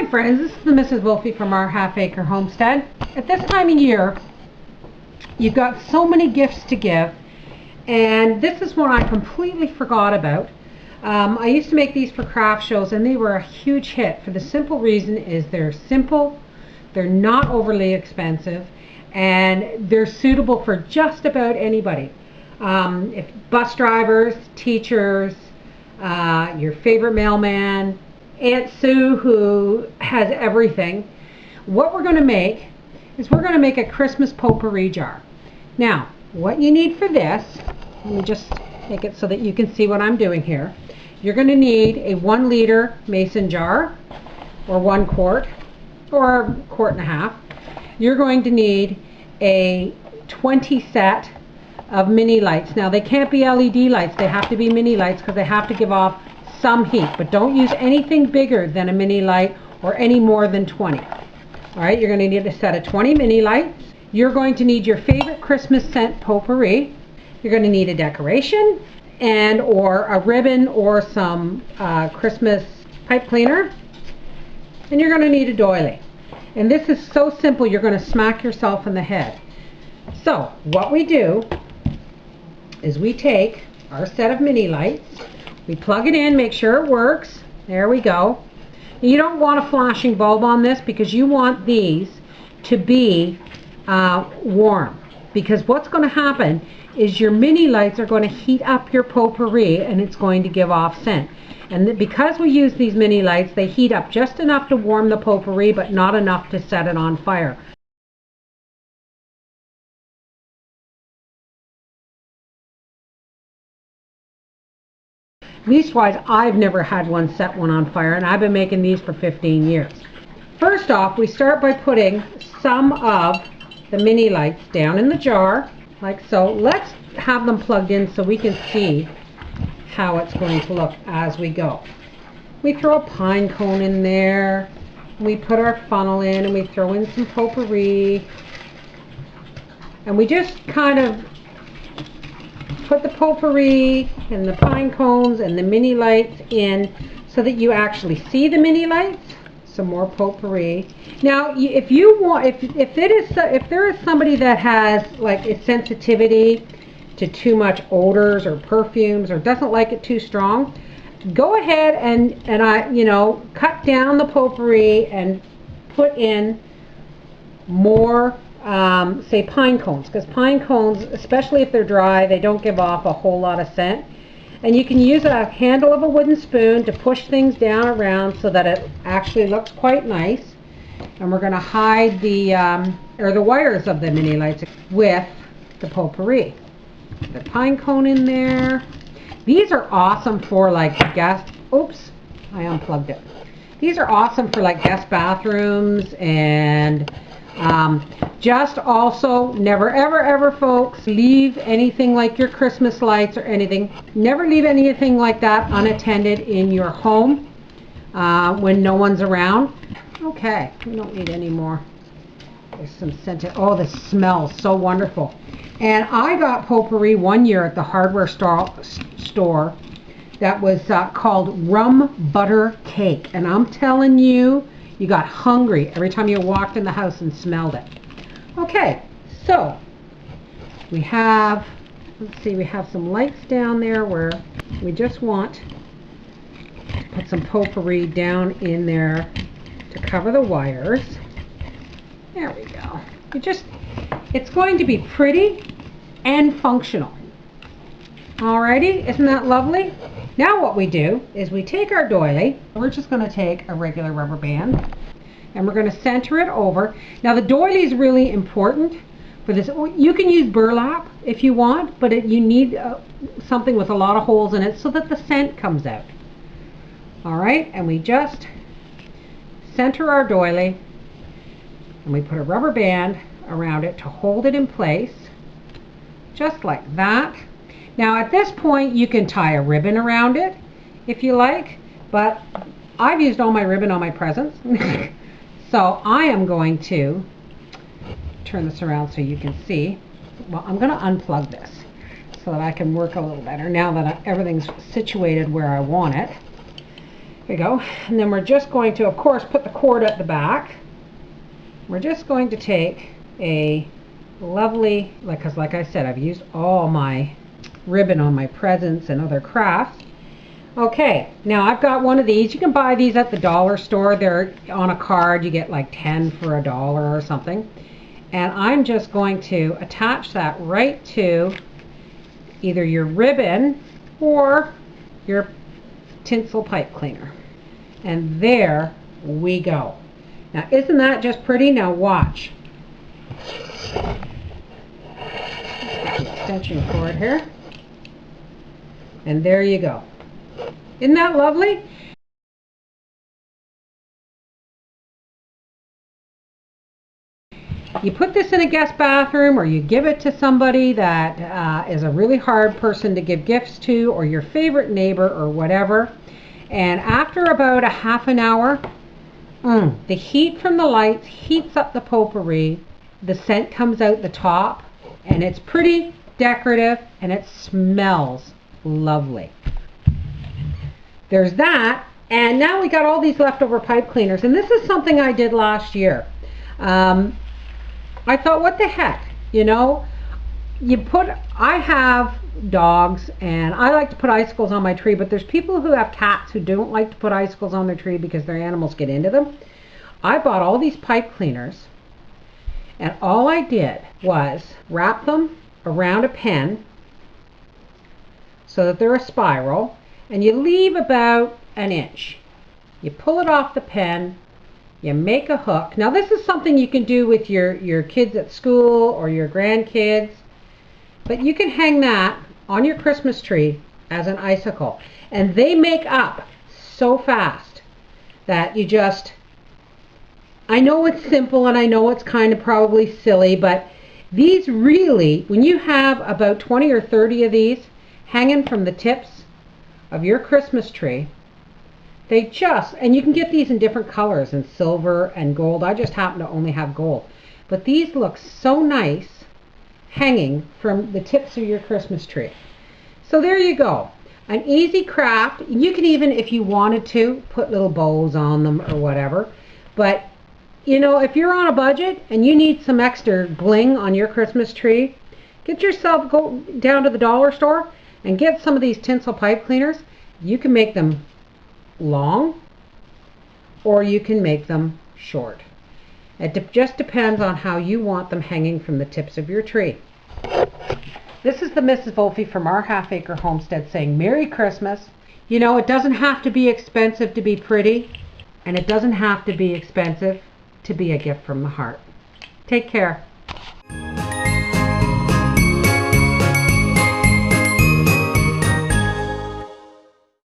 friends, this is the Mrs. Wolfie from our half-acre homestead. At this time of year, you've got so many gifts to give, and this is one I completely forgot about. I used to make these for craft shows, and they were a huge hit for the simple reason is they're simple, they're not overly expensive, and they're suitable for just about anybody. If bus drivers, teachers, your favorite mailman, Aunt Sue who has everything. What we're going to make is we're going to make a Christmas potpourri jar. Now, what you need for this, let me just make it so that you can see what I'm doing here. You're going to need a 1 liter mason jar, or 1 quart, or a quart and a half. You're going to need a 20 set of mini lights. Now they can't be LED lights, they have to be mini lights because they have to give off some heat, but don't use anything bigger than a mini light or any more than 20. Alright, you're going to need a set of 20 mini lights. You're going to need your favorite Christmas scent potpourri. You're going to need a decoration and or a ribbon or some Christmas pipe cleaner. And you're going to need a doily. And this is so simple you're going to smack yourself in the head. So what we do is we take our set of mini lights, we plug it in, make sure it works. There we go. You don't want a flashing bulb on this because you want these to be warm. Because what's going to happen is your mini lights are going to heat up your potpourri and it's going to give off scent. And because we use these mini lights, they heat up just enough to warm the potpourri but not enough to set it on fire. Leastwise, I've never had one set one on fire, and I've been making these for 15 years. First off, we start by putting some of the mini lights down in the jar, like so. Let's have them plugged in so we can see how it's going to look as we go. We throw a pine cone in there, we put our funnel in, and we throw in some potpourri, and we just kind of put the potpourri and the pine cones and the mini lights in so that you actually see the mini lights. Some more potpourri. Now, if you want, if there is somebody that has like a sensitivity to too much odors or perfumes or doesn't like it too strong, go ahead and cut down the potpourri and put in more say pine cones, because pine cones, especially if they're dry, they don't give off a whole lot of scent. And you can use a handle of a wooden spoon to push things down around so that it actually looks quite nice. And we're going to hide the wires of the mini lights with the potpourri. The pine cone in there. These are awesome for like guest. Oops, I unplugged it. These are awesome for like guest bathrooms and just also never ever folks leave anything like your Christmas lights or anything. Never leave anything like that unattended in your home when no one's around. Okay, we don't need any more. There's some scented. Oh, this smells so wonderful. And I got potpourri one year at the hardware store that was called Rum Butter Cake. And I'm telling you, you got hungry every time you walked in the house and smelled it. Okay, so we have, let's see, we have some lights down there where we just want to put some potpourri down in there to cover the wires. There we go. It's going to be pretty and functional. Alrighty, isn't that lovely? Now what we do is we take our doily. We're just going to take a regular rubber band and we're going to center it over. Now the doily is really important for this. You can use burlap if you want, but you need something with a lot of holes in it so that the scent comes out. Alright, and we just center our doily and we put a rubber band around it to hold it in place, just like that. Now at this point you can tie a ribbon around it if you like, but I've used all my ribbon on my presents. So I am going to turn this around so you can see. Well, I'm going to unplug this so that I can work a little better now that everything's situated where I want it. There we go. And then we're just going to, of course, put the cord at the back. We're just going to take a lovely, because like I said, I've used all my ribbon on my presents and other crafts. Okay, now I've got one of these. You can buy these at the dollar store. They're on a card. You get like 10 for $1 or something. And I'm just going to attach that right to either your ribbon or your tinsel pipe cleaner. And there we go. Now, isn't that just pretty? Now watch. Extension cord here. And there you go. Isn't that lovely? You put this in a guest bathroom, or you give it to somebody that is a really hard person to give gifts to, or your favorite neighbor or whatever. And after about a half an hour, the heat from the lights heats up the potpourri. The scent comes out the top, and it's pretty decorative, and it smells lovely. There's that. And now we got all these leftover pipe cleaners, and this is something I did last year. I thought, what the heck, you know, I have dogs, and I like to put icicles on my tree, but there's people who have cats who don't like to put icicles on their tree because their animals get into them. I bought all these pipe cleaners, and all I did was wrap them around a pen so that they're a spiral, and you leave about an inch. You pull it off the pen, you make a hook. Now this is something you can do with your kids at school or your grandkids, but you can hang that on your Christmas tree as an icicle. And they make up so fast that you just, I know it's simple and I know it's kind of probably silly, but these really, when you have about 20 or 30 of these hanging from the tips of your Christmas tree, they just, and you can get these in different colors, in silver and gold. I just happen to only have gold. But these look so nice hanging from the tips of your Christmas tree. So there you go. An easy craft. You can even, if you wanted to, put little bows on them or whatever. But, you know, if you're on a budget and you need some extra bling on your Christmas tree, get yourself, go down to the dollar store and get some of these tinsel pipe cleaners. You can make them long, or you can make them short. It just depends on how you want them hanging from the tips of your tree. This is the Mrs. Wolfe from our Half Acre Homestead saying Merry Christmas. You know, it doesn't have to be expensive to be pretty, and it doesn't have to be expensive to be a gift from the heart. Take care.